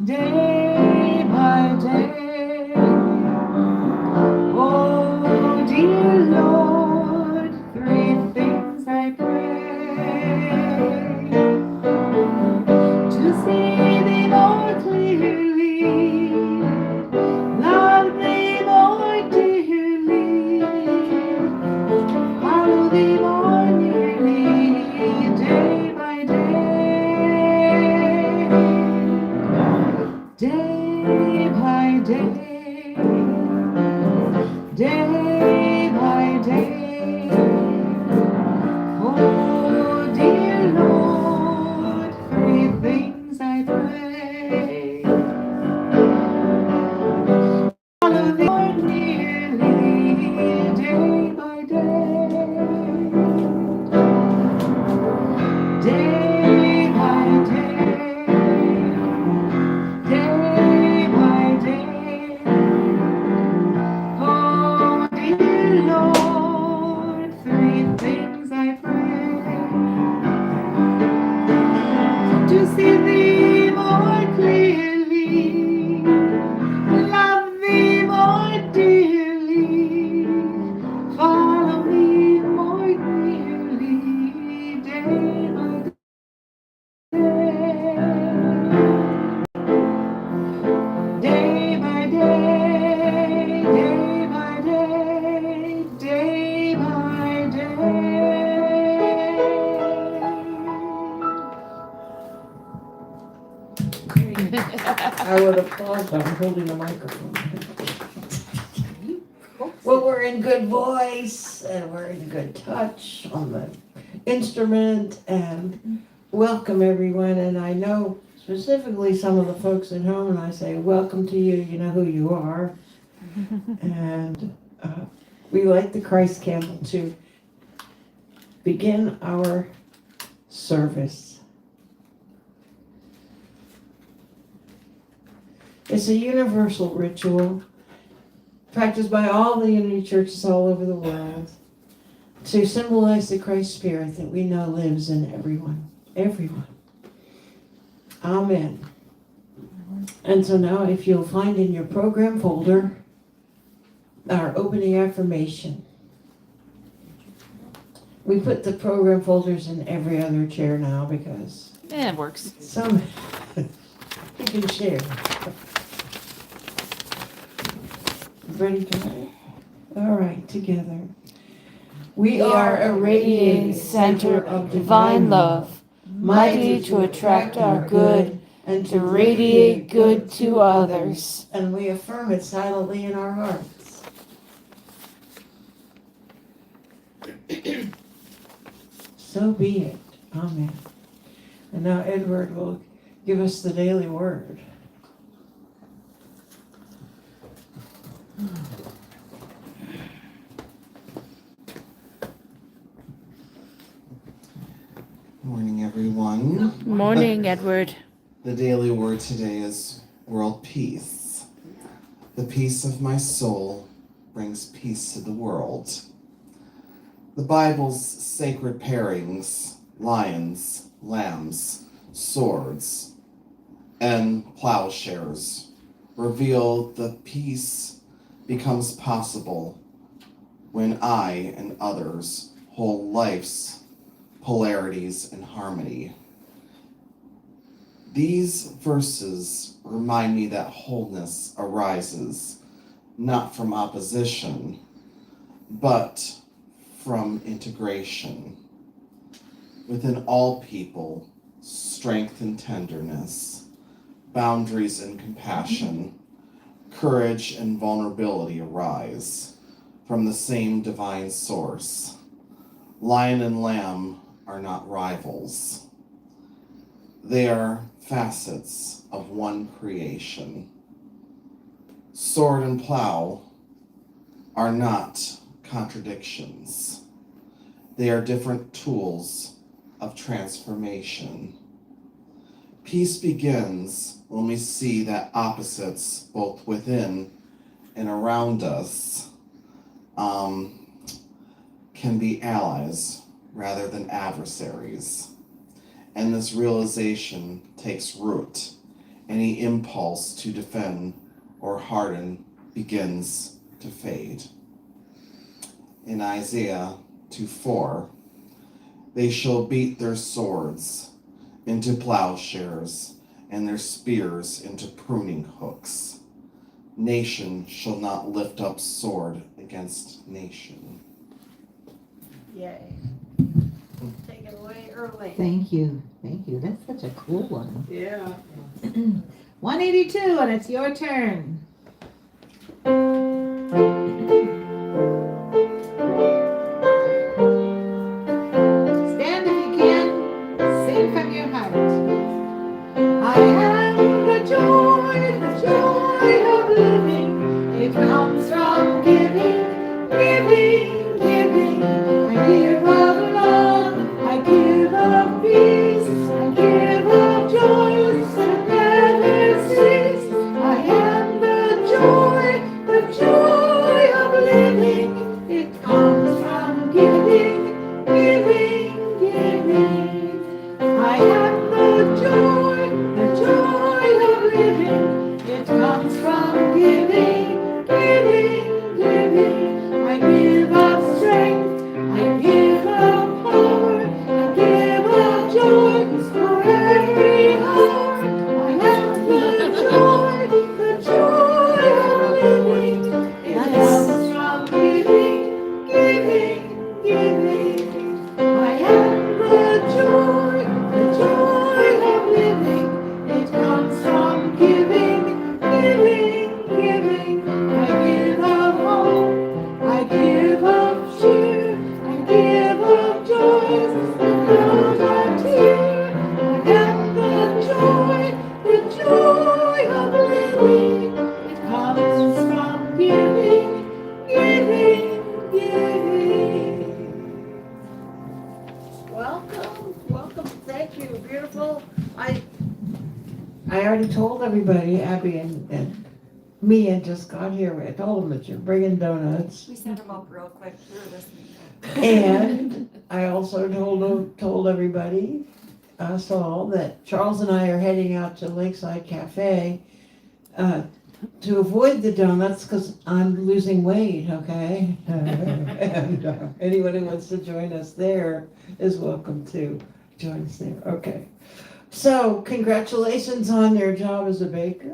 day by day. Oh, dear Lord, three things I pray: to see thee more clearly, love thee more dearly, follow thee more nearly, day by day, day by day, day by day. Oh, dear Lord, three things I pray: follow thee more nearly, day by day, day by day, day by day. Oh, dear Lord, three things I pray: to see thee more clearly, love thee more dearly, follow me more nearly, day by day, day by day, day by day, day by day. I would applaud, but I'm holding the microphone. Well, we're in good voice and we're in good touch on the instrument, and welcome everyone. And I know specifically some of the folks at home, and I say welcome to you. You know who you are. And we light the Christ candle to begin our service. It's a universal ritual practiced by all the unity churches all over the world to symbolize the Christ spirit that we know lives in everyone. Everyone. Amen. And so now, if you'll find in your program folder our opening affirmation. We put the program folders in every other chair now because Yeah, it works. some you can share. Ready to go? All right, together. We are a radiating center of divine love, mighty to attract our good and to radiate good to others. And we affirm it silently in our hearts. So be it. Amen. And now Edward will give us the daily word. Morning, everyone. Morning, Edward. The daily word today is world peace. The peace of my soul brings peace to the world. The Bible's sacred pairings, lions, lambs, swords, and plowshares, reveal the peace becomes possible when I and others hold life's polarities in harmony. These verses remind me that wholeness arises not from opposition, but from integration. Within all people, strength and tenderness, boundaries and compassion, courage and vulnerability arise from the same divine source. Lion and lamb are not rivals. They are facets of one creation. Sword and plow are not contradictions. They are different tools of transformation. Peace begins when we see that opposites, both within and around us, can be allies rather than adversaries. And this realization takes root any impulse to defend or harden begins to fade. In Isaiah 2:4, they shall beat their swords into plowshares and their spears into pruning hooks. Nation shall not lift up sword against nation. Yay. Take it away early. Thank you. That's such a cool one. Yeah. 182, and it's your turn. Stand if you can. Sing from your heart. I am the joy of living. It comes from giving. I give of love, I give of peace, I give of joy that never cease. I am the joy of living. It comes from giving. I am the joy of living. It comes from giving. I give of strength, I give of power, I give of joy for every hour. I am the joy of living. It comes from giving. I am the joy of living. It comes from giving. I give of hope, I give of cheer, I give of joys that flow not tear. I am the joy of living. It comes from giving. Welcome. Thank you. Beautiful. I already told everybody, Abby and Mia just got here. I told them that you're bringing donuts. We sent them up real quick. We were listening. And I also told everybody, us all, that Charles and I are heading out to Lakeside Cafe to avoid the donuts because I'm losing weight, okay? And anyone who wants to join us there is welcome to join us there. Okay. So congratulations on your job as a baker.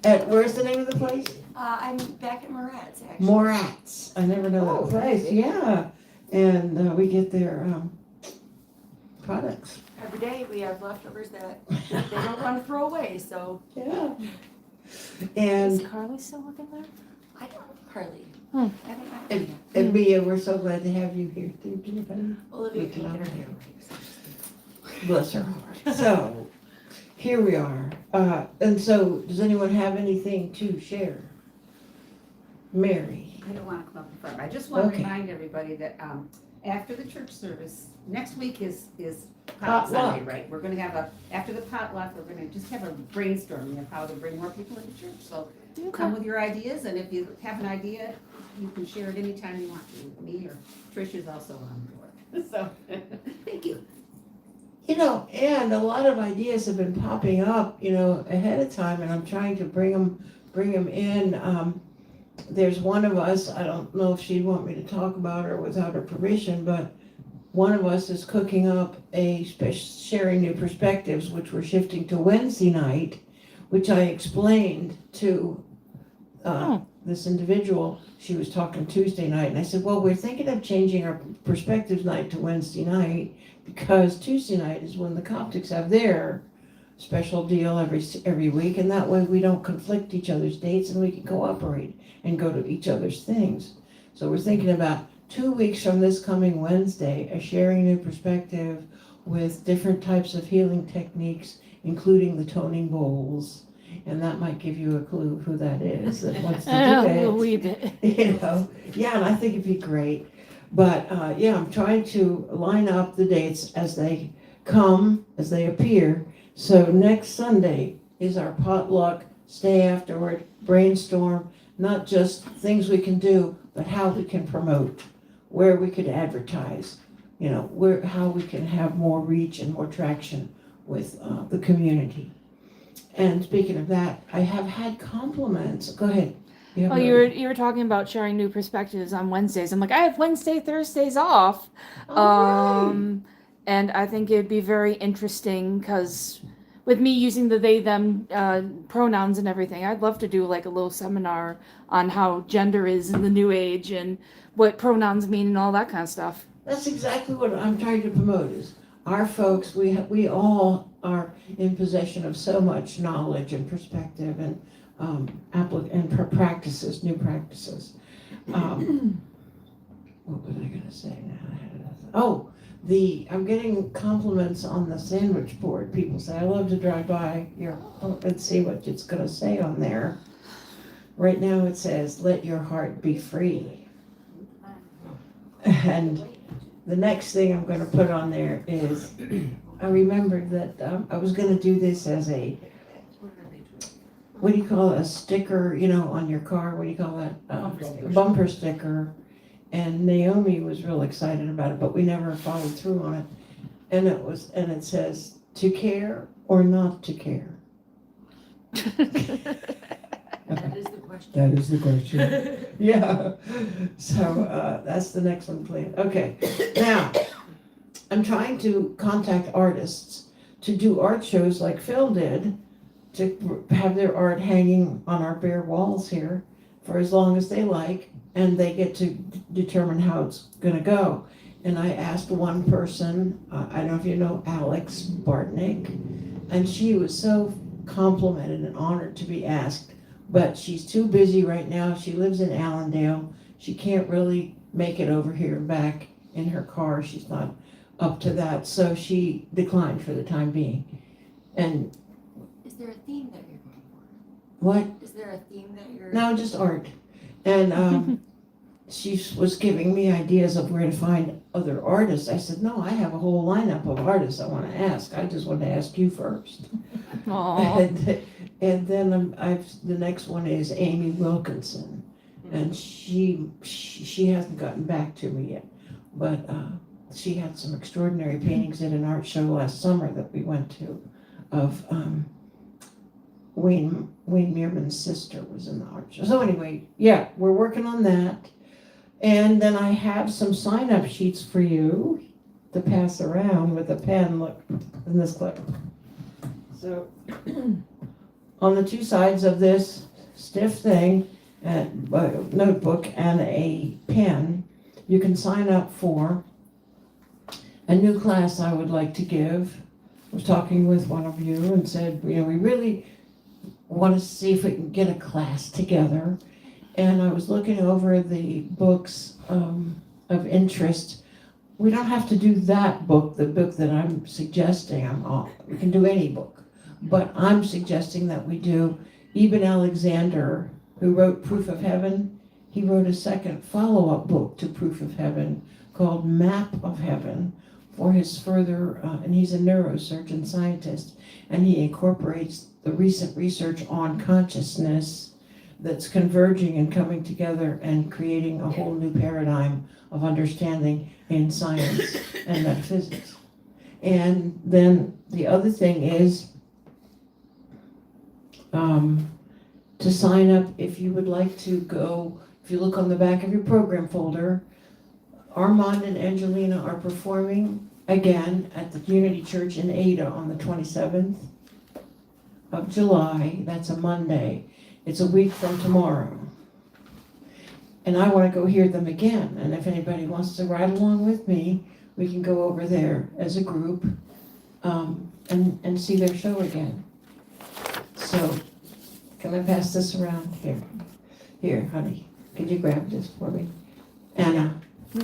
Where's the name of the place? I'm back at Moretz, actually. Moratz. I never know that place. Yeah. And we get their products. Every day we have leftovers that they don't want to throw away, so. Yeah. And Is Carly still working there? I don't know, Carly. Hmm. I haven't met her yet. and Mia, we're so glad to have you here too, Jennifer. Olivia can get her hair. Bless her heart. So, here we are. And so, does anyone have anything to share? Mary. I don't want to come up in front. I just want to Okay. remind everybody that after the church service, next week is Potluck. Pot Sunday, right? We're going to have after the potluck, we're going to just have a brainstorming of how to bring more people into church. So come with your ideas, and if you have an idea, you can share it anytime you want to. Me or Trish is also on board. So, thank you. You know, and a lot of ideas have been popping up, ahead of time, and I'm trying to bring them in. There's one of us, I don't know if she'd want me to talk about her without her permission, but one of us is cooking up sharing new perspectives, which we're shifting to Wednesday night, which I explained to this individual. She was talking Tuesday night, and I said, well, we're thinking of changing our perspectives night to Wednesday night because Tuesday night is when the Coptics have their special deal every week, and that way we don't conflict each other's dates and we can cooperate and go to each other's things. So we're thinking about 2 weeks from this coming Wednesday, a sharing new perspective with different types of healing techniques, including the toning bowls. And that might give you a clue who that is that wants to do it. A wee bit. Yeah, and I think it'd be great. But I'm trying to line up the dates as they come, as they appear. So next Sunday is our potluck, stay afterward, brainstorm, not just things we can do, but how we can promote, where we could advertise, how we can have more reach and more traction with the community. And speaking of that, I have had compliments. Go ahead. You have Oh, you were talking about sharing new perspectives on Wednesdays. I'm like, I have Wednesday, Thursdays off. And I think it'd be very interesting because with me using the they them pronouns and everything, I'd love to do like a little seminar on how gender is in the new age and what pronouns mean and all that kind of stuff. That's exactly what I'm trying to promote is our folks, we all are in possession of so much knowledge and perspective and practices, new practices. What was I gonna say now? Oh, I'm getting compliments on the sandwich board. People say, I love to drive by your, and see what it's gonna say on there. Right now it says, let your heart be free. And the next thing I'm gonna put on there is, I remembered that I was gonna do this as a, what do you call it, a sticker, on your car, what do you call that? Bumper sticker. And Naomi was real excited about it, but we never followed through on it. And it says, to care or not to care? That is the question. That is the question. Yeah. So that's the next one planned. Okay. Now, I'm trying to contact artists to do art shows like Phil did, to have their art hanging on our bare walls here for as long as they like, and they get to determine how it's going to go. And I asked one person, I don't know if you know Alex Bartnick, and she was so complimented and honored to be asked. But she's too busy right now. She lives in Allendale. She can't really make it over here and back in her car. She's not up to that. So she declined for the time being. And Is there a theme that you're going for? what? Is there a theme that you're? No, just art. And she was giving me ideas of where to find other artists. I said, no, I have a whole lineup of artists I want to ask. I just want to ask you first. Aww. And then the next one is Amy Wilkinson, and she hasn't gotten back to me yet, but she had some extraordinary paintings at an art show last summer that we went to, of Wayne Meerman's sister was in the art show. So anyway, yeah, we're working on that, and then I have some sign-up sheets for you to pass around with a pen. Look in this clip. So. On the two sides of this stiff thing, a notebook and a pen, you can sign up for a new class I would like to give. I was talking with one of you and said, we really want to see if we can get a class together. And I was looking over the books of interest. We don't have to do that book, the book that I'm suggesting. We can do any book. But I'm suggesting that we do Eben Alexander, who wrote Proof of Heaven. He wrote a second follow-up book to Proof of Heaven called Map of Heaven for his further, and he's a neurosurgeon scientist, and he incorporates the recent research on consciousness that's converging and coming together and creating a whole new paradigm of understanding in science and metaphysics. And then the other thing is, to sign up if you would like to go. If you look on the back of your program folder, Armand and Angelina are performing again at the Unity Church in Ada on the 27th of July. That's a Monday. It's a week from tomorrow. And I want to go hear them again. And if anybody wants to ride along with me, we can go over there as a group and see their show again. So, can I pass this around? Here, honey. Could you grab this for me? Anna.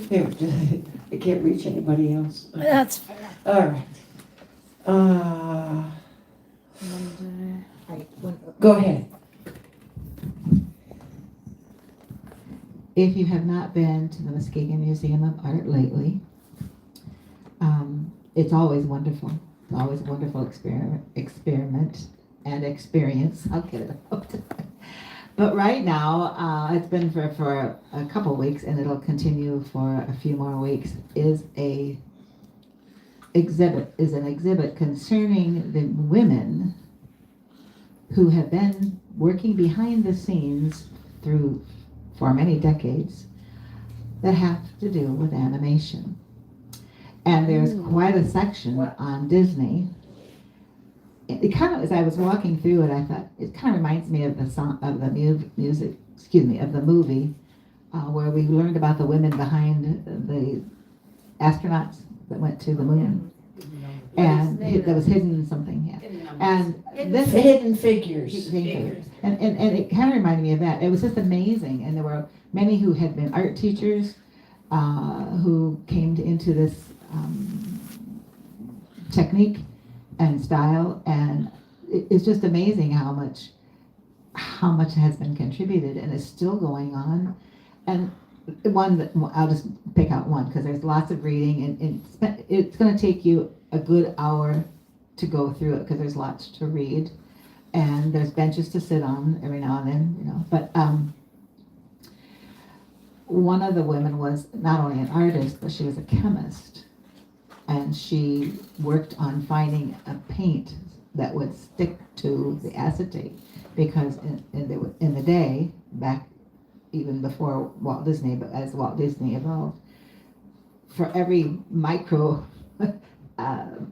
Here, I can't reach anybody else. That's All right. Go ahead. If you have not been to the Muskegon Museum of Art lately, it's always wonderful. It's always a wonderful experiment and experience. I'll get it out. But right now, it's been for a couple weeks, and it'll continue for a few more weeks, is an exhibit concerning the women who have been working behind the scenes for many decades that have to do with animation. And there's quite a section on Disney. It kind of, as I was walking through it, I thought it kind of reminds me of the song of the music. Excuse me, of the movie where we learned about the women behind the astronauts that went to the moon, and that was hidden something. Yeah, and this Hidden Figures. and it kind of reminded me of that. It was just amazing, and there were many who had been art teachers who came into this technique and style, and it's just amazing how much has been contributed and is still going on. And one that I'll just pick out one because there's lots of reading, and it's going to take you a good hour to go through it because there's lots to read, and there's benches to sit on every now and then, you know. But one of the women was not only an artist, but she was a chemist, and she worked on finding a paint that would stick to the acetate, because in the day, back even before Walt Disney, but as Walt Disney evolved, for every micro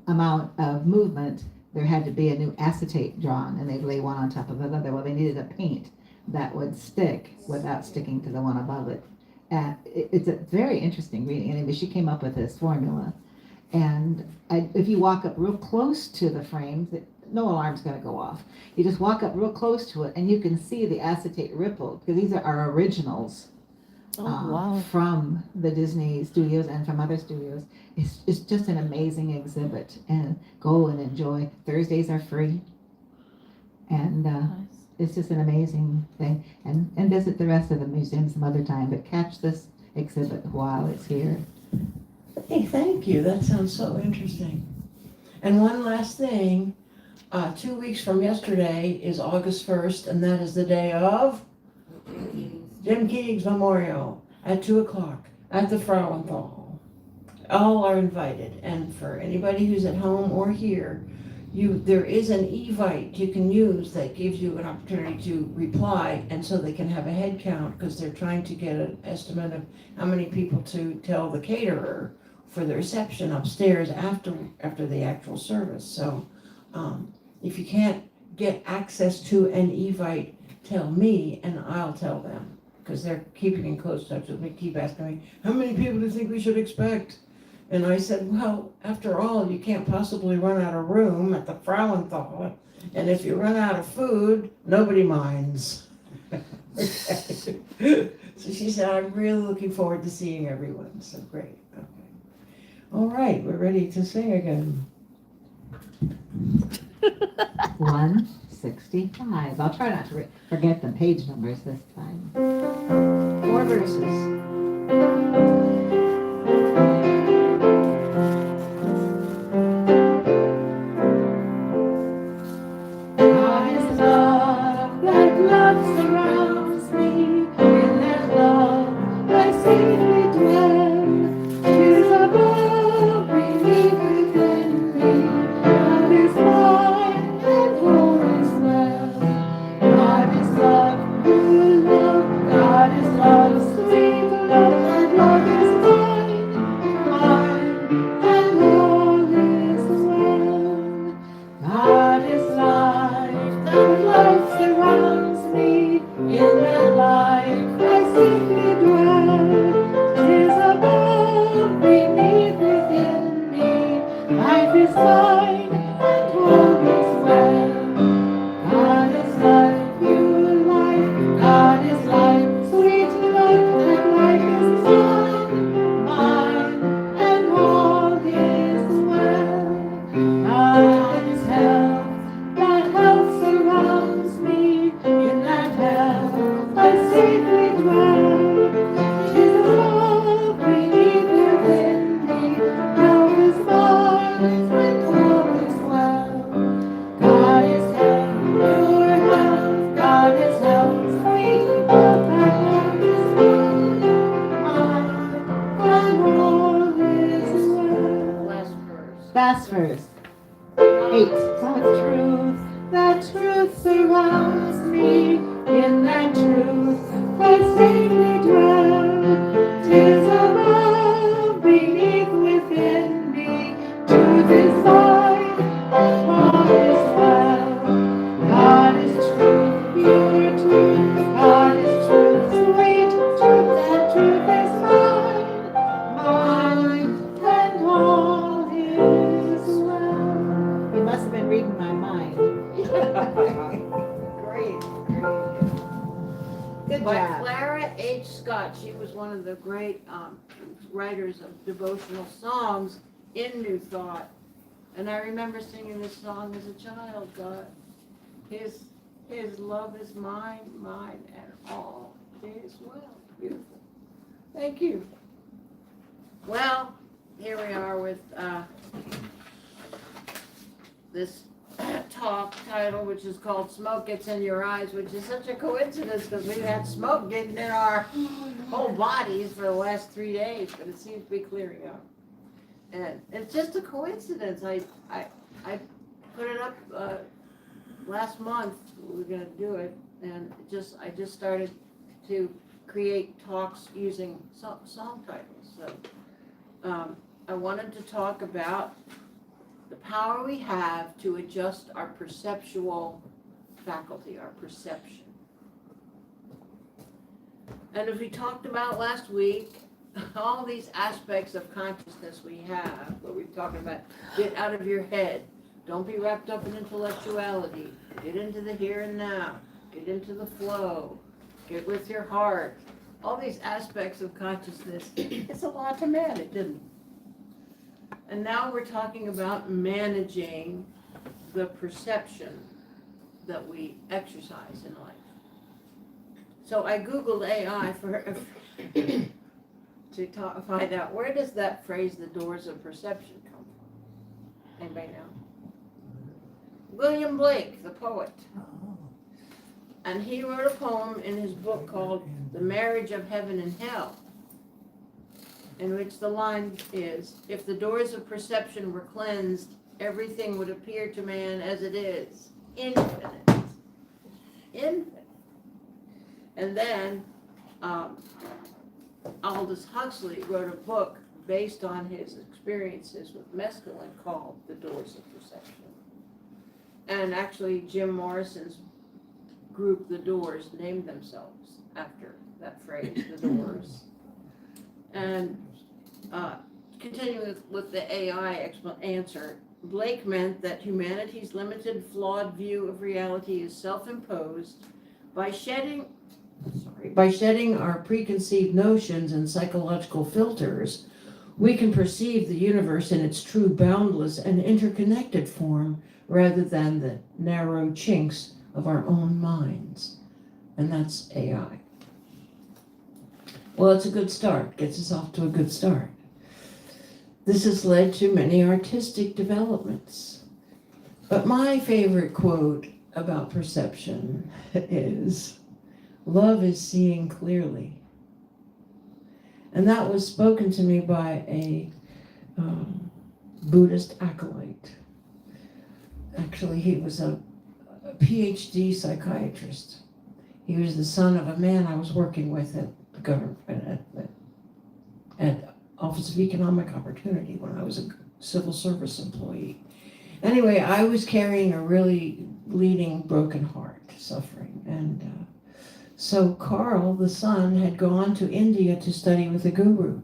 amount of movement, there had to be a new acetate drawn, and they'd lay one on top of another. Well, they needed a paint that would stick without sticking to the one above it. And it's a very interesting reading. Anyway, she came up with this formula. And if you walk up real close to the frames, no alarm's going to go off. You just walk up real close to it, and you can see the acetate ripple, because these are our originals from the Disney studios and from other studios. It's just an amazing exhibit, and go and enjoy. Thursdays are free, and it's just an amazing thing. And visit the rest of the museum some other time, but catch this exhibit while it's here. Hey, thank you. That sounds so interesting. And one last thing, 2 weeks from yesterday is August 1st, and that is the day of Jim Keating's Memorial at 2 o'clock at the Frauenthal. All are invited, and for anybody who's at home or here, there is an Evite you can use that gives you an opportunity to reply, and so they can have a head count, because they're trying to get an estimate of how many people to tell the caterer for the reception upstairs after the actual service. So if you can't get access to an Evite, tell me and I'll tell them, because they're keeping in close touch with me, keep asking me, how many people do you think we should expect? And I said, well, after all, you can't possibly run out of room at the Frauenthal, and if you run out of food, nobody minds. So she said, I'm really looking forward to seeing everyone. So great. Okay. All right, we're ready to sing again. 165. I'll try not to forget the page numbers this time. 4 verses. God is love, like love surrounds me. In that love, I safely dwell. 'Tis above, beneath, within me. God is mine, and all is well. God is love, good love. God is love, sweet love, and love is mine, and all is well. God is life, and life surrounds me. In that life I safely dwell. 'Tis above, beneath, within me. Life is mine, and all is well. God is life, pure life. God is life, sweet love, and life is mine, and all is well. God is health, that health surrounds truth surrounds me, in that truth I safely dwell. 'Tis above, beneath, within me, truth is mine, all is well. God is truth, pure truth, God is truth, sweet truth, that truth is mine, and all is well. You must have been reading my mind. Great. Good By job. Clara H. Scott. She was one of the great writers of devotional songs in New Thought. And I remember singing this song as a child. God, His love is mine, and all is well. Beautiful. Thank you. Well, here we are with this talk title, which is called Smoke Gets in Your Eyes, which is such a coincidence because we've had smoke getting in our whole bodies for the last 3 days, but it seems to be clearing up. And it's just a coincidence. I put it up last month. We were going to do it, and I just started to create talks using song titles. So I wanted to talk about the power we have to adjust our perceptual faculty, our perception. And as we talked about last week, all these aspects of consciousness we have, what we're talking about, get out of your head. Don't be wrapped up in intellectuality. Get into the here and now. Get into the flow. Get with your heart. All these aspects of consciousness, it's a lot to manage, isn't it? And now we're talking about managing the perception that we exercise in life. So I Googled AI to find out, where does that phrase, the doors of perception, come from? Anybody know? William Blake, the poet. And he wrote a poem in his book called The Marriage of Heaven and Hell, in which the line is, if the doors of perception were cleansed, everything would appear to man as it is, infinite. And then Aldous Huxley wrote a book based on his experiences with mescaline called The Doors of Perception. And actually Jim Morrison's group, The Doors, named themselves after that phrase, The Doors. And continuing with the AI answer, Blake meant that humanity's limited, flawed view of reality is self-imposed by shedding our preconceived notions and psychological filters. We can perceive the universe in its true, boundless, and interconnected form rather than the narrow chinks of our own minds. And that's AI. Well, it's a good start. Gets us off to a good start. This has led to many artistic developments. But my favorite quote about perception is, love is seeing clearly. And that was spoken to me by a Buddhist acolyte. Actually, he was a PhD psychiatrist. He was the son of a man I was working with at the government, at Office of Economic Opportunity when I was a civil service employee. Anyway, I was carrying a really bleeding, broken heart, suffering. And so Carl, the son, had gone to India to study with a guru.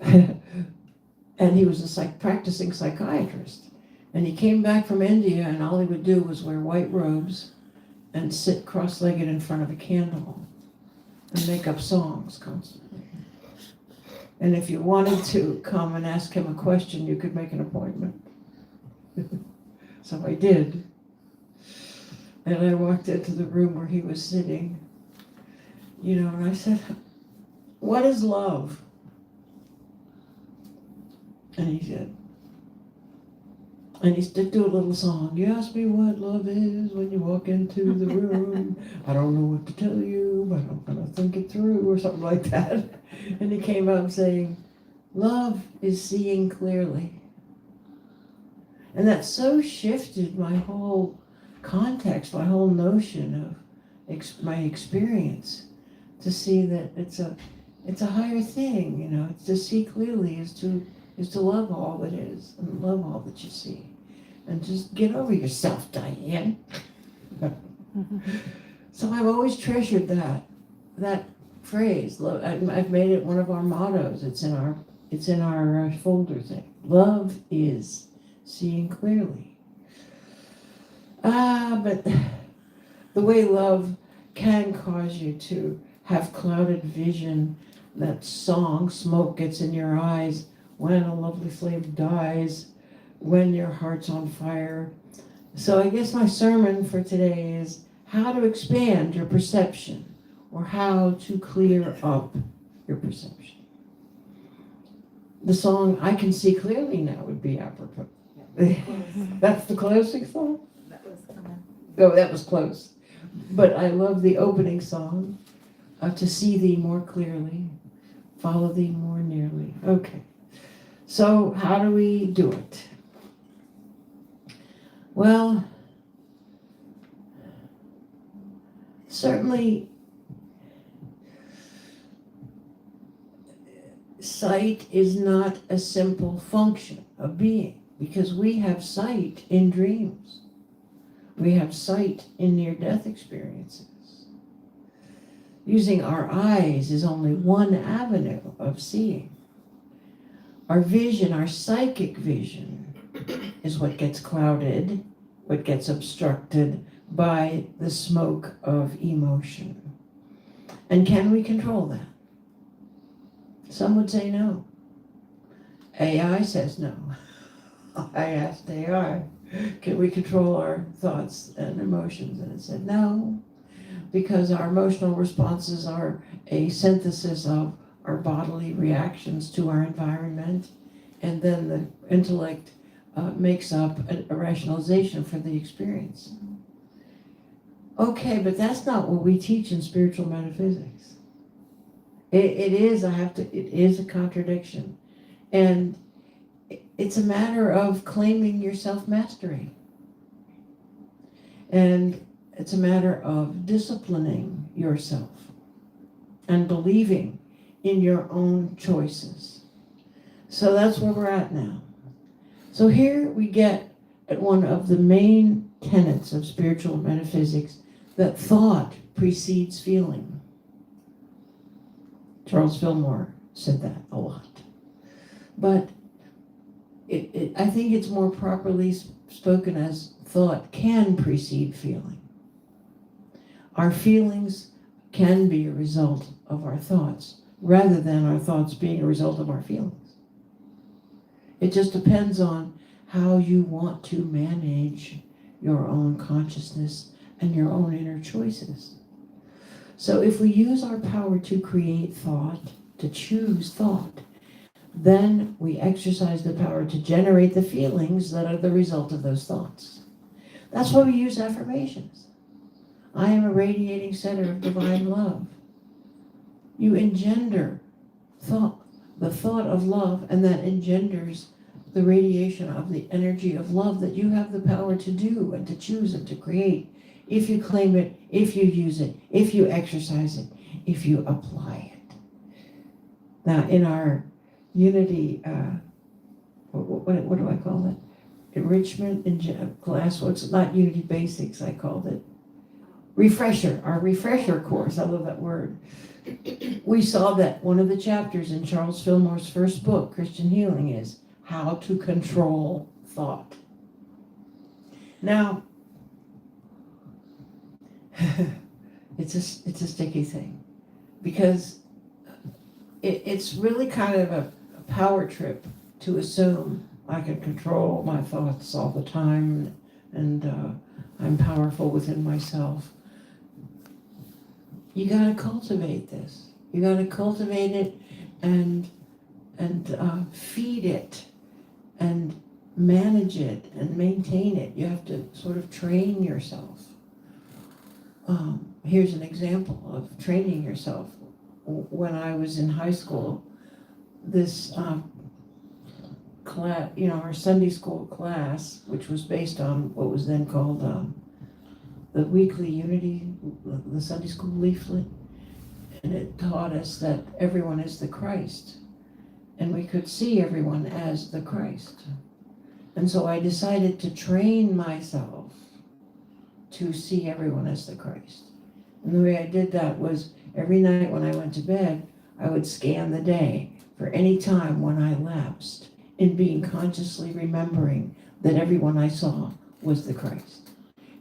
And he was a practicing psychiatrist. And he came back from India, and all he would do was wear white robes and sit cross-legged in front of a candle and make up songs constantly. And if you wanted to come and ask him a question, you could make an appointment. So I did. And I walked into the room where he was sitting, and I said, what is love? And he said, and he did do a little song. You ask me what love is when you walk into the room. I don't know what to tell you, but I'm going to think it through, or something like that. And he came out saying, love is seeing clearly. And that so shifted my whole context, my whole notion of my experience, to see that it's a higher thing, you know. It's to see clearly is to love all that is and love all that you see, and just get over yourself, Diane. So I've always treasured that phrase. I've made it one of our mottos. It's in our folder thing. Love is seeing clearly. But the way love can cause you to have clouded vision, that song, smoke gets in your eyes, when a lovely flame dies, when your heart's on fire. So I guess my sermon for today is how to expand your perception, or how to clear up your perception. The song I Can See Clearly Now would be apropos. That's the closing song? Oh, that was close. But I love the opening song, to see thee more clearly, follow thee more nearly. Okay. So how do we do it? Well, certainly sight is not a simple function of being, because we have sight in dreams. We have sight in near-death experiences. Using our eyes is only one avenue of seeing. Our vision, our psychic vision, is what gets clouded, what gets obstructed by the smoke of emotion. And can we control that? Some would say no. AI says no. I asked AI, can we control our thoughts and emotions? And it said no, because our emotional responses are a synthesis of our bodily reactions to our environment, and then the intellect makes up a rationalization for the experience. Okay, but that's not what we teach in spiritual metaphysics. It is a contradiction. And it's a matter of claiming your self-mastery. And it's a matter of disciplining yourself and believing in your own choices. So that's where we're at now. So here we get at one of the main tenets of spiritual metaphysics, that thought precedes feeling. Charles Fillmore said that a lot. But I think it's more properly spoken as thought can precede feeling. Our feelings can be a result of our thoughts, rather than our thoughts being a result of our feelings. It just depends on how you want to manage your own consciousness and your own inner choices. So if we use our power to create thought, to choose thought, then we exercise the power to generate the feelings that are the result of those thoughts. That's why we use affirmations. I am a radiating center of divine love. You engender thought, the thought of love, and that engenders the radiation of the energy of love that you have the power to do and to choose and to create, if you claim it, if you use it, if you exercise it, if you apply it. Now, in our Unity, what do I call it? Enrichment in class, what's not Unity Basics, I called it. Refresher, our refresher course, I love that word. We saw that one of the chapters in Charles Fillmore's first book, Christian Healing, is how to control thought. Now, it's a sticky thing, because it's really kind of a power trip to assume I can control my thoughts all the time and I'm powerful within myself. You got to cultivate this. You got to cultivate it and feed it and manage it and maintain it. You have to sort of train yourself. Here's an example of training yourself. When I was in high school, this class, our Sunday school class, which was based on what was then called the weekly Unity, the Sunday school leaflet, and it taught us that everyone is the Christ, and we could see everyone as the Christ. And so I decided to train myself to see everyone as the Christ. And the way I did that was every night when I went to bed, I would scan the day for any time when I lapsed in being consciously remembering that everyone I saw was the Christ.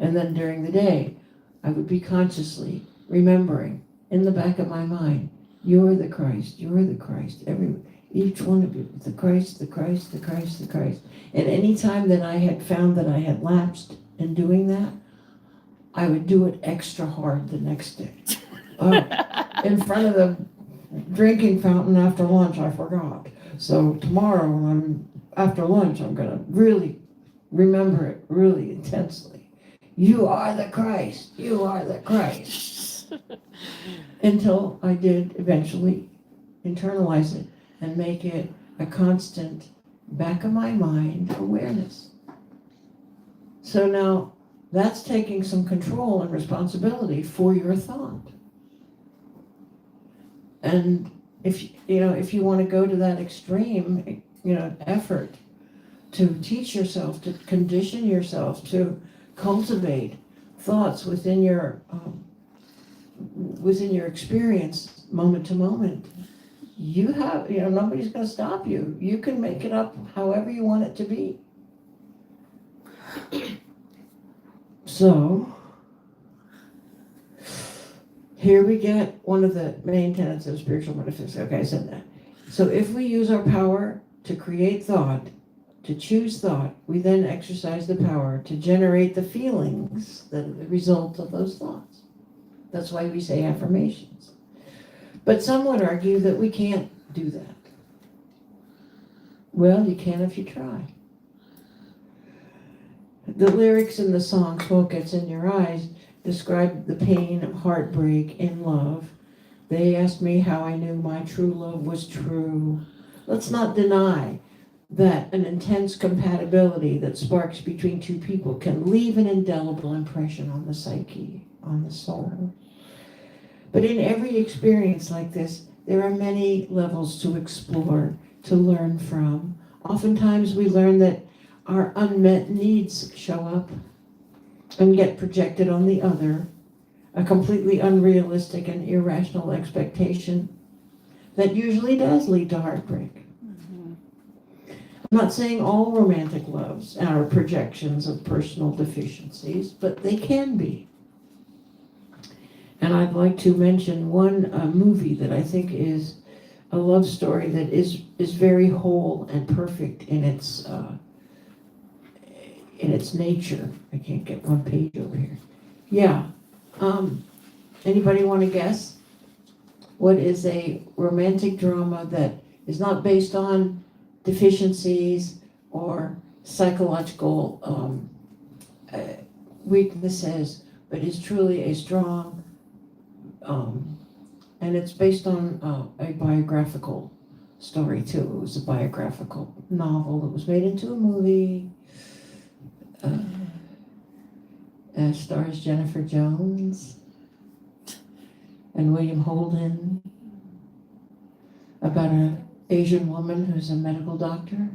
And then during the day, I would be consciously remembering in the back of my mind, you're the Christ, you're the Christ, each one of you, the Christ, the Christ, the Christ, the Christ. And any time that I had found that I had lapsed in doing that, I would do it extra hard the next day. In front of the drinking fountain after lunch, I forgot. So tomorrow, when I'm after lunch, I'm gonna really remember it really intensely. You are the Christ. You are the Christ. Until I did eventually internalize it and make it a constant back of my mind awareness. So now that's taking some control and responsibility for your thought. And if you want to go to that extreme, effort to teach yourself, to condition yourself, to cultivate thoughts within your experience, moment to moment, you have, nobody's going to stop you. You can make it up however you want it to be. So, here we get one of the main tenets of spiritual metaphysics. Okay, I said that. So if we use our power to create thought, to choose thought, we then exercise the power to generate the feelings that are the result of those thoughts. That's why we say affirmations. But some would argue that we can't do that. Well, you can if you try. The lyrics in the song Smoke Gets in Your Eyes describe the pain of heartbreak in love. They asked me how I knew my true love was true. Let's not deny that an intense compatibility that sparks between two people can leave an indelible impression on the psyche, on the soul. But in every experience like this, there are many levels to explore, to learn from. Oftentimes we learn that our unmet needs show up and get projected on the other, a completely unrealistic and irrational expectation that usually does lead to heartbreak. I'm not saying all romantic loves are projections of personal deficiencies, but they can be. And I'd like to mention one movie that I think is a love story that is very whole and perfect in its nature. I can't get one page over here. Yeah. Anybody want to guess? What is a romantic drama that is not based on deficiencies or psychological weaknesses, but is truly a strong, and it's based on a biographical story too. It was a biographical novel that was made into a movie. Stars Jennifer Jones and William Holden, about an Asian woman who's a medical doctor,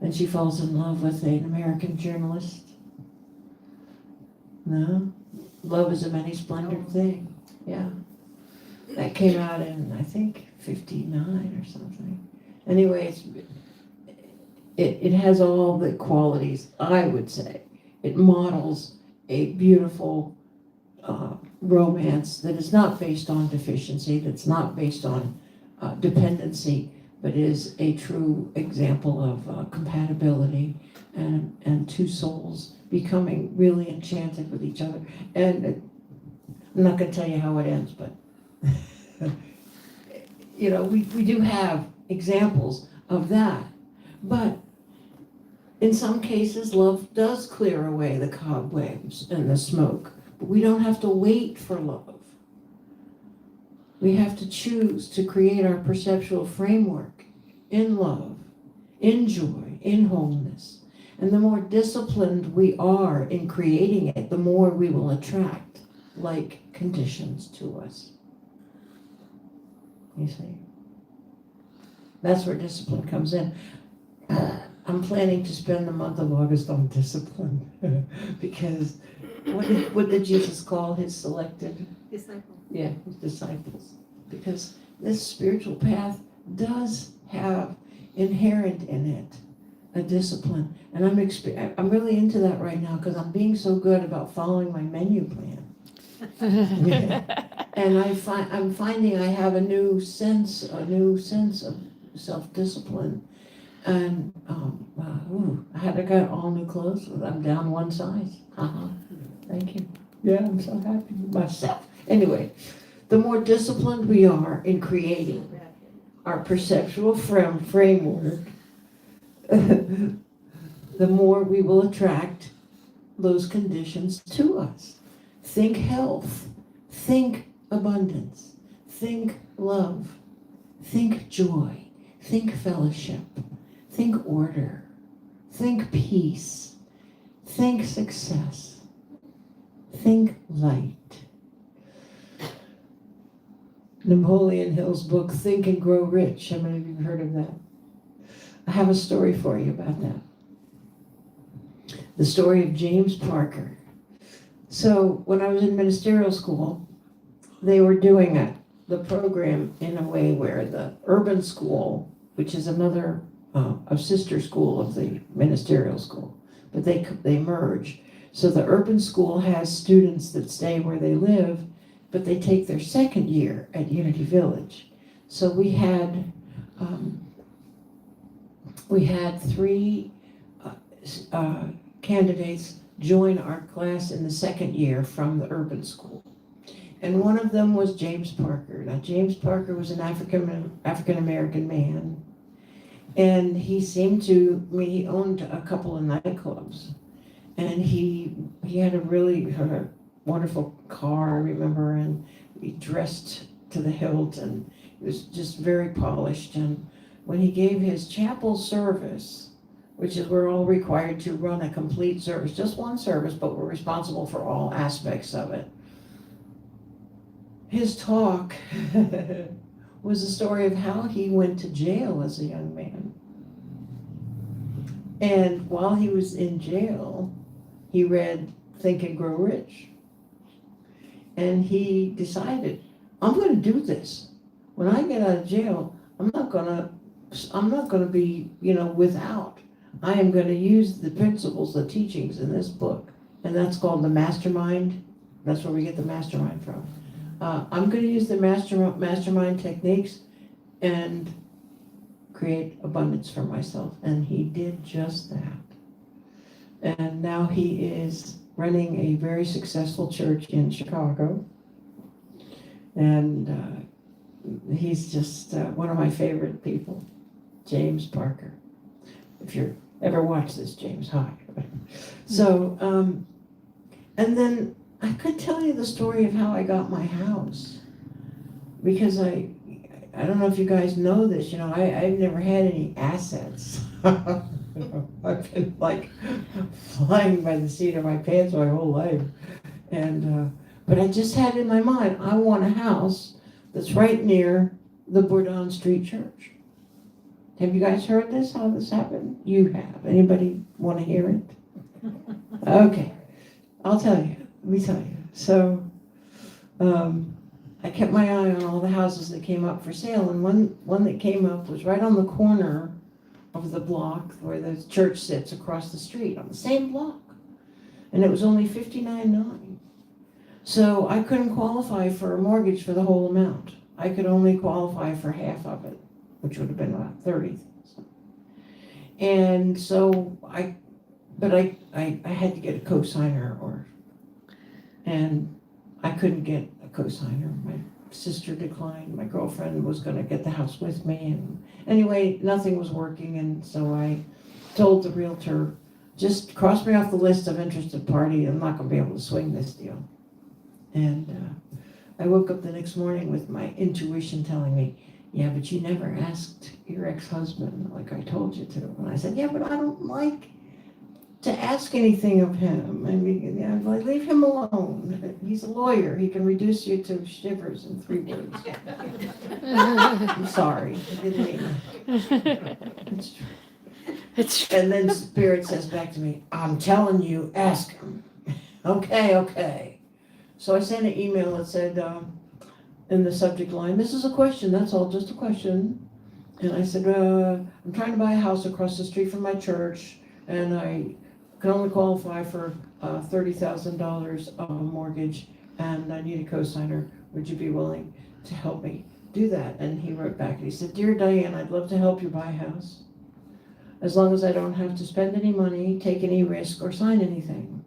and she falls in love with an American journalist. No? Love is a many splendored thing. Yeah. That came out in, I think, 59 or something. Anyway, it has all the qualities, I would say. It models a beautiful romance that is not based on deficiency, that's not based on dependency, but is a true example of compatibility and two souls becoming really enchanted with each other. And I'm not going to tell you how it ends, but we do have examples of that. But in some cases, love does clear away the cobwebs and the smoke. But we don't have to wait for love. We have to choose to create our perceptual framework in love, in joy, in wholeness. And the more disciplined we are in creating it, the more we will attract like conditions to us. You see? That's where discipline comes in. I'm planning to spend the month of August on discipline because what did Jesus call his selected? Disciple. Yeah, his disciples. Because this spiritual path does have inherent in it a discipline. And I'm really into that right now because I'm being so good about following my menu plan. And I'm finding I have a new sense of self-discipline. And I had to get all new clothes. I'm down one size. Thank you. Yeah, I'm so happy with myself. Anyway, the more disciplined we are in creating our perceptual framework, the more we will attract those conditions to us. Think health, think abundance, think love, think joy, think fellowship, think order, think peace, think success, think light. Napoleon Hill's book, Think and Grow Rich. How many of you have heard of that? I have a story for you about that. The story of James Parker. So when I was in ministerial school, they were doing the program in a way where the urban school, which is another a sister school of the ministerial school, but they merge. So the urban school has students that stay where they live, but they take their second year at Unity Village. So we had 3 candidates join our class in the second year from the urban school. And one of them was James Parker. Now, James Parker was an African-American man. And he he owned a couple of nightclubs. And he had a really wonderful car, I remember, and he dressed to the hilt, and he was just very polished. And when he gave his chapel service, which is we're all required to run a complete service, just one service, but we're responsible for all aspects of it. His talk was a story of how he went to jail as a young man. And while he was in jail, he read Think and Grow Rich. And he decided, I'm going to do this. When I get out of jail, I'm not going to be, without. I am going to use the principles, the teachings in this book. And that's called the Mastermind. That's where we get the Mastermind from. I'm going to use the mastermind techniques and create abundance for myself. And he did just that. And now he is running a very successful church in Chicago. And he's just one of my favorite people, James Parker. If you ever watch this, James, hi. So, and then I could tell you the story of how I got my house, because I don't know if you guys know this, I've never had any assets. I've been like flying by the seat of my pants my whole life. And, but I just had in my mind, I want a house that's right near the Bourdon Street Church. Have you guys heard this, how this happened? You have. Anybody want to hear it? Okay, I'll tell you. Let me tell you. So, I kept my eye on all the houses that came up for sale, and one that came up was right on the corner of the block where the church sits across the street, on the same block. And it was only $59,900. So I couldn't qualify for a mortgage for the whole amount. I could only qualify for half of it, which would have been about $30,000. And so I had to get a cosigner, and I couldn't get a cosigner. My sister declined. My girlfriend was going to get the house with me, and anyway, nothing was working. And so I told the realtor, just cross me off the list of interested party. I'm not going to be able to swing this deal. And I woke up the next morning with my intuition telling me, yeah, but you never asked your ex-husband like I told you to. And I said, yeah, but I don't like to ask anything of him. I mean, yeah, like, leave him alone. He's a lawyer. He can reduce you to shivers in 3 words. I'm sorry. I didn't mean it. It's true. It's And then Spirit says back to me, I'm telling you, ask him. Okay. So I sent an email that said, in the subject line, this is a question, that's all, just a question. And I said, I'm trying to buy a house across the street from my church, and I can only qualify for $30,000 mortgage, and I need a cosigner. Would you be willing to help me do that? And he wrote back and he said, Dear Diane, I'd love to help you buy a house, as long as I don't have to spend any money, take any risk, or sign anything.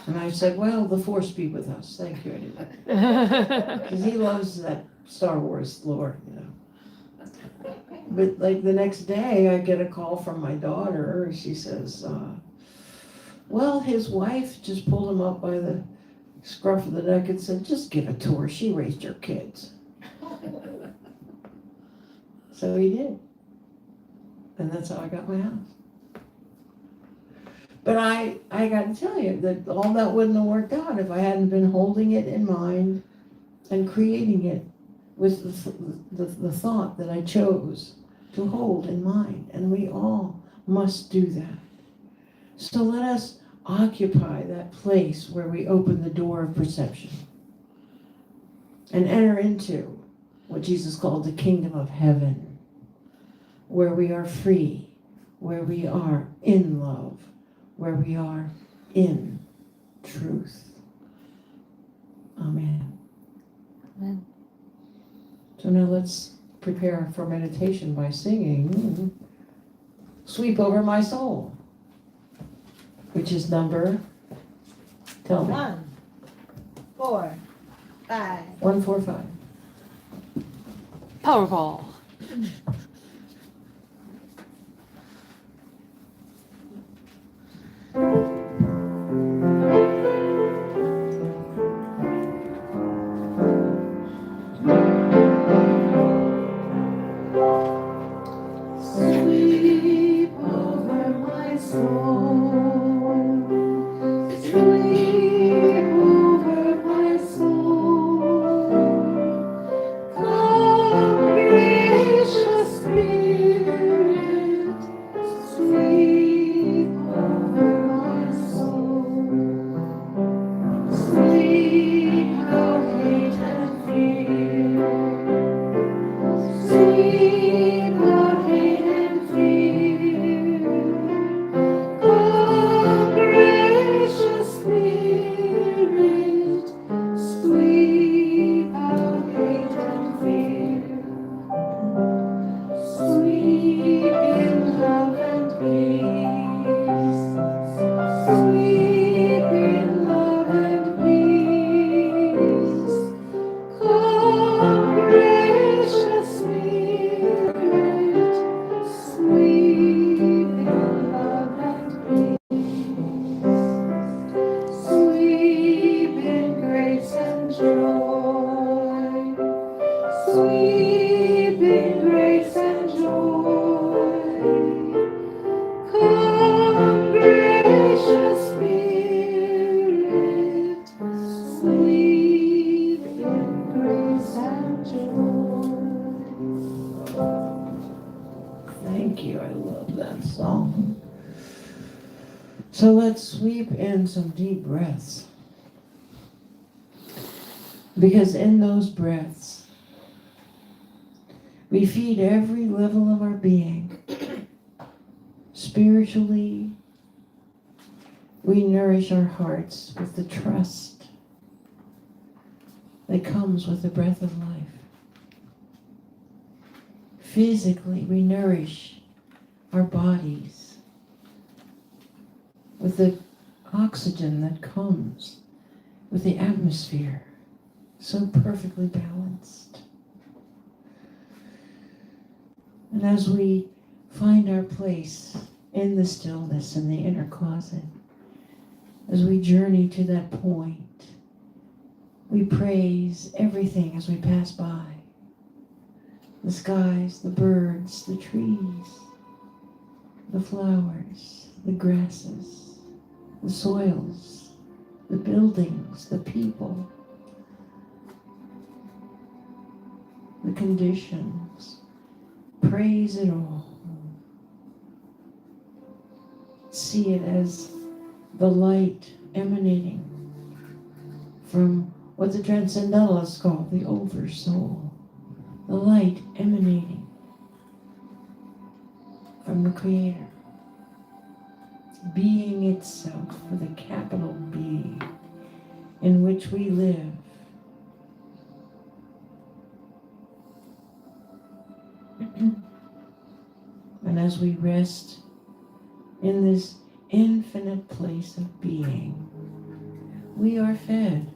And I said, well, the force be with us. Thank you anyway. Because he loves that Star Wars lore, you know. But like the next day, I get a call from my daughter. And she says, well, his wife just pulled him up by the scruff of the neck and said, just give it to her. She raised your kids. So he did. And that's how I got my house. But I got to tell you that all that wouldn't have worked out if I hadn't been holding it in mind and creating it with the thought that I chose to hold in mind. And we all must do that. So let us occupy that place where we open the door of perception and enter into what Jesus called the kingdom of heaven, where we are free, where we are in love, where we are in truth. Amen. Amen. So now let's prepare for meditation by singing Sweep Over My Soul, which is number, tell me. 1, 4, 5. 145. Powerball. Sweep over my soul. Sweep over my soul. Come, gracious Spirit, sweep over my soul. Sweep out hate and fear. Sweep out hate and fear. Come, gracious Spirit, sweep out hate and fear. Sweep in love and peace. Sweep in love and peace. Come, gracious Spirit, sweep in love and peace. Sweep in grace and joy. Sweep in grace and joy. Come, gracious Spirit, sweep in grace and joy. Thank you. I love that song. So let's sweep in some deep breaths. Because in those breaths, we feed every level of our being. Spiritually, we nourish our hearts with the trust that comes with the breath of life. Physically, we nourish our bodies with the oxygen that comes with the atmosphere, so perfectly balanced. And as we find our place in the stillness in the inner closet, as we journey to that point, we praise everything as we pass by. The skies, the birds, the trees, the flowers, the grasses, the soils, the buildings, the people, the conditions. Praise it all. See it as the light emanating from what the Transcendentalists call the Oversoul. The light emanating from the Creator. Being itself with a capital B, in which we live. And as we rest in this infinite place of being, we are fed,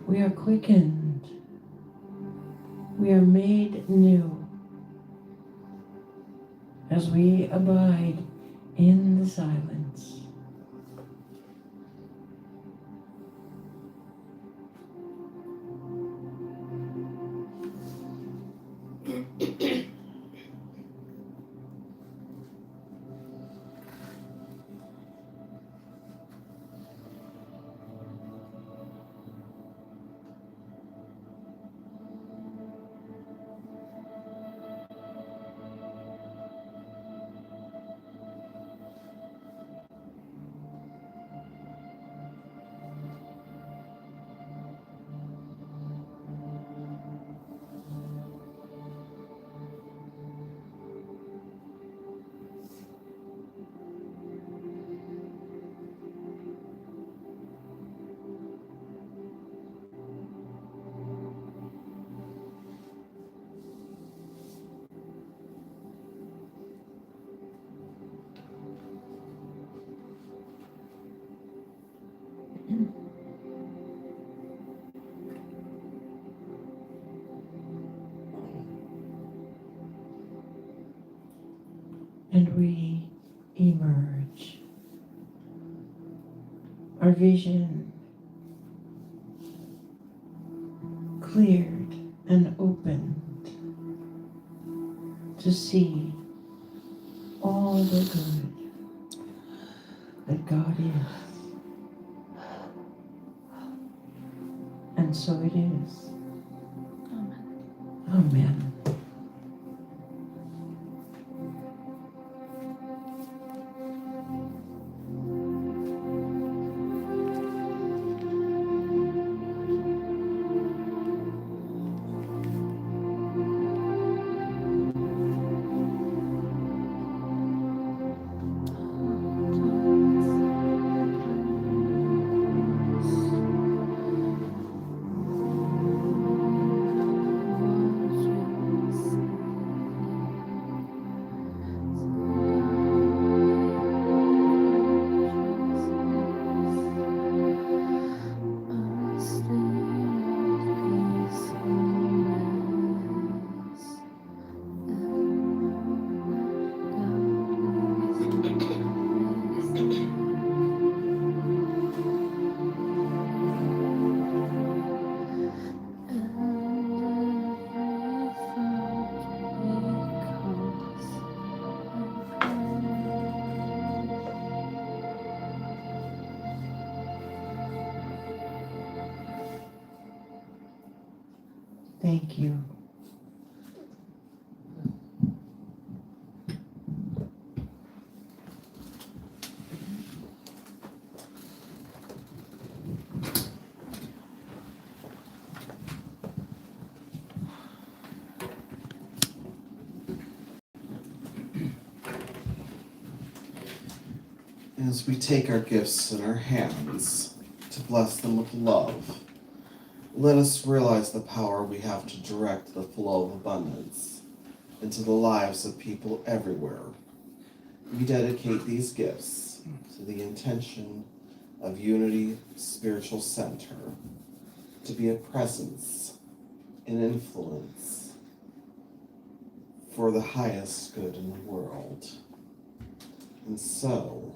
we are quickened, we are made new as we abide in the silence. And we emerge. Our vision cleared and opened to see all the good that God is. And so it is. Amen. Thank you. As we take our gifts in our hands to bless them with love, let us realize the power we have to direct the flow of abundance into the lives of people everywhere. We dedicate these gifts to the intention of Unity Spiritual Center to be a presence and influence for the highest good in the world. And so,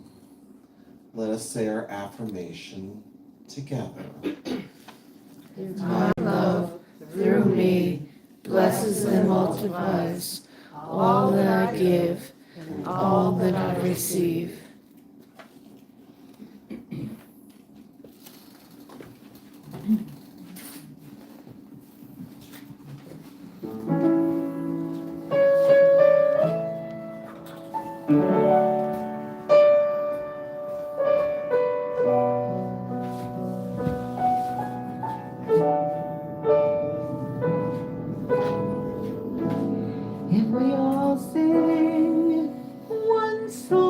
let us say our affirmation together. My love, through me, blesses and multiplies all that I give, and all that I receive. If we all sing one song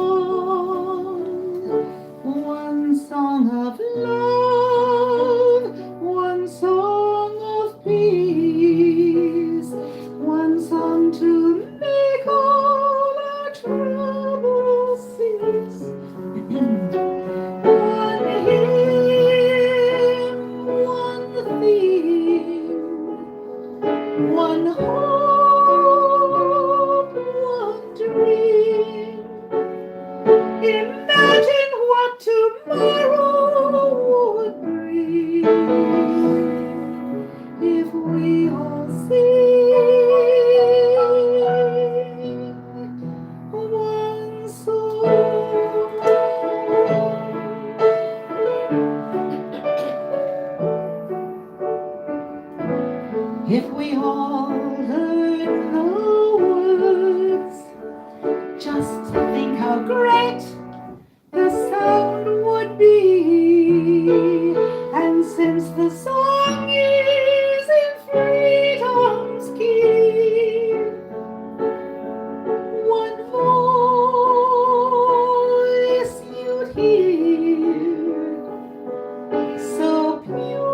of love, one song of peace, one song to make all our troubles cease. One hymn, one theme, one hope, one dream. Imagine what tomorrow would bring if we all sing one song. If we all heard the words, just think how great the sound would be. And since the song is in freedom's key, one voice you'd hear, so pure,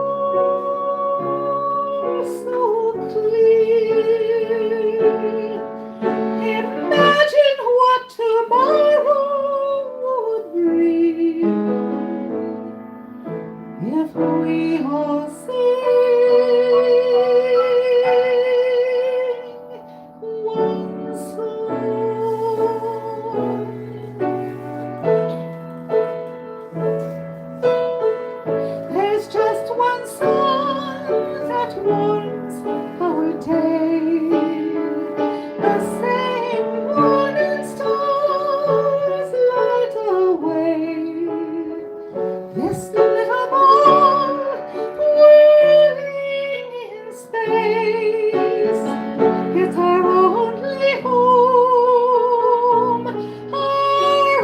so clear. Imagine what tomorrow would bring if we all sing one song. There's just one song that warms our day, the same morning stars light away. This little ball whirling in space, it's our only home, our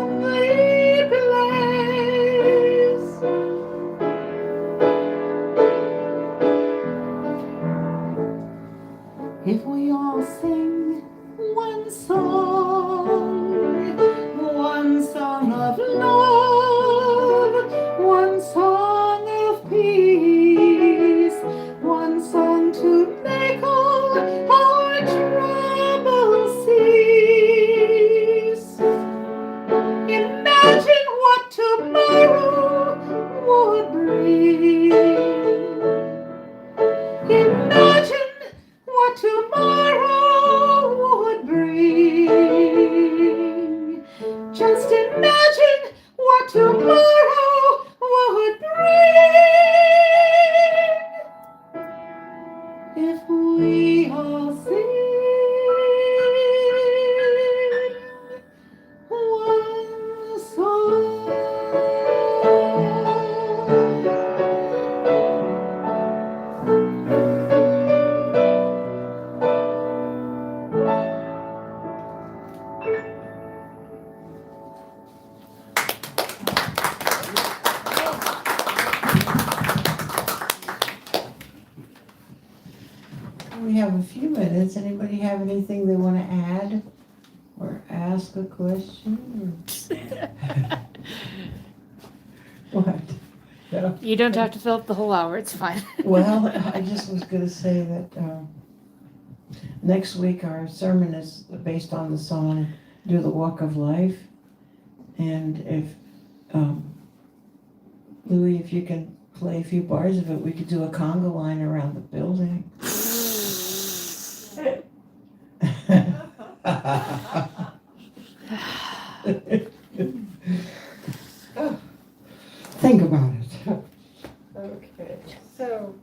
only place. If we all sing one song of love, one song of peace, one song to make all our troubles cease. Imagine what tomorrow would bring. Imagine what tomorrow would bring. Just imagine what tomorrow would bring if we all sing one song. We have a few minutes. Anybody have anything they want to add or ask a question? Or... What? Yeah. You don't have to fill up the whole hour, it's fine. Well, I just was going to say that next week our sermon is based on the song "Do the Walk of Life," and if Louis, if you can play a few bars of it, we could do a conga line around the building. Think about it. Okay, so.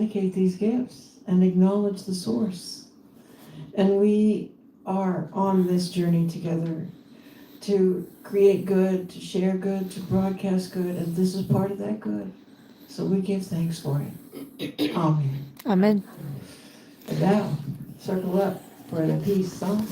dedicate these gifts and acknowledge the source. And we are on this journey together to create good, to share good, to broadcast good, and this is part of that good. So we give thanks for it. Amen. Amen. And now, circle up for the peace song.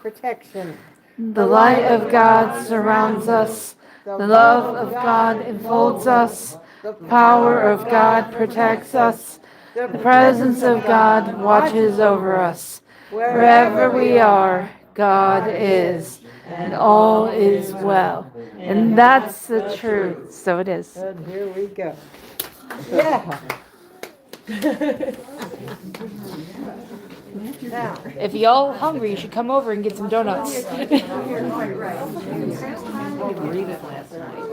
Protection. The light of God surrounds us. The love of God enfolds us. The power of God protects us. The presence of God watches over us. Wherever we are, God is, and all is well. And that's the truth. So it is. And here we go. Yeah. Now, If y'all hungry, you should come over and get some donuts. Read it last night.